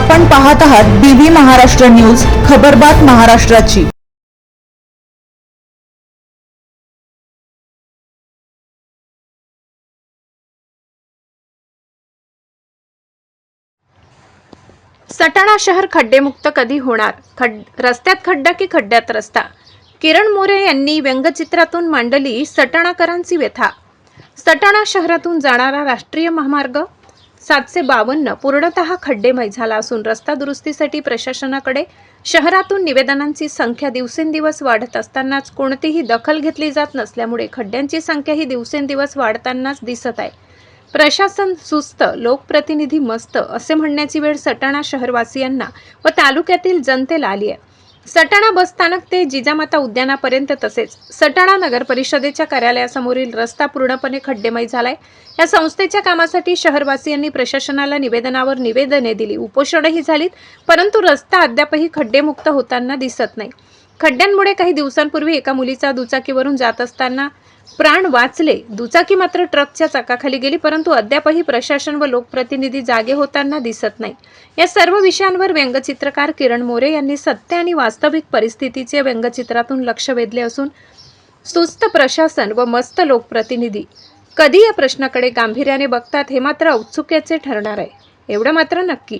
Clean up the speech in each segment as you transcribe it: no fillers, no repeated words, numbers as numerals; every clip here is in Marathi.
आपण पाहत आहात बीबी महाराष्ट्र न्यूज, खबरबात महाराष्ट्राची। सटाणा शहर खड्डेमुक्त कधी होणार? रस्त्यात खड्डा की खड्ड्यात रस्ता? किरण मोरे यांनी व्यंगचित्रातून मांडली सटाणाकरांची व्यथा। सटाणा शहरातून जाणारा राष्ट्रीय महामार्ग 752 पूर्णतः खड्डेमय झाला असून रस्ता दुरुस्तीसाठी प्रशासनाकडे शहरातून निवेदनांची संख्या दिवसेंदिवस वाढत असतानाच कोणतीही दखल घेतली जात नसल्यामुळे खड्ड्यांची संख्याही दिवसेंदिवस वाढतानाच दिसत आहे। प्रशासन सुस्त, लोकप्रतिनिधी मस्त असे म्हणण्याची वेळ सटाणा शहरवासियांना व तालुक्यातील जनतेला आली आहे। सटाणा बसस्थानक ते जिजामाता उद्यानापर्यंत तसेच सटाणा नगर परिषदेच्या कार्यालयासमोरील रस्ता पूर्णपणे खड्डेमय झालाय। या संस्थेच्या कामासाठी शहरवासियांनी प्रशासनाला निवेदनावर निवेदने दिली, उपोषणही झालीत, परंतु रस्ता अद्यापही खड्डेमुक्त होताना दिसत नाही। खड्ड्यांमुळे काही दिवसांपूर्वी एका मुलीचा दुचाकीवरून जात असताना प्राण वाचले, दुचाकी मात्र ट्रकच्या चाकाखाली गेली, परंतु अद्यापही प्रशासन व लोकप्रतिनिधी जागे होताना दिसत नाही। या सर्व विषयांवर व्यंगचित्रकार किरण मोरे यांनी सत्य आणि वास्तविक परिस्थितीचे व्यंगचित्रातून लक्ष वेधले असून सुस्त प्रशासन व मस्त लोकप्रतिनिधी कधी या प्रश्नाकडे गांभीर्याने बघतात हे मात्र औत्सुक्याचे ठरणार आहे। एवढं मात्र नक्की,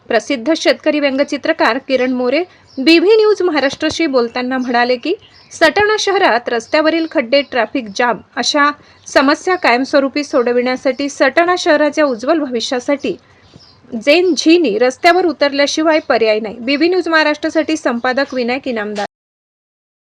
प्रसिद्ध शेतकरी व्यंगचित्रकार किरण मोरे बीबी न्यूज महाराष्ट्राशी बोलताना म्हणाले की सटाणा शहरात रस्त्यावरील खड्डे, ट्रॅफिक जाम अशा समस्या कायमस्वरूपी सोडविण्यासाठी सटाणा शहराच्या उज्ज्वल भविष्यासाठी झेनी रस्त्यावर उतरल्याशिवाय पर्याय नाही। बीबी न्यूज महाराष्ट्रासाठी संपादक विनायक इनामदार।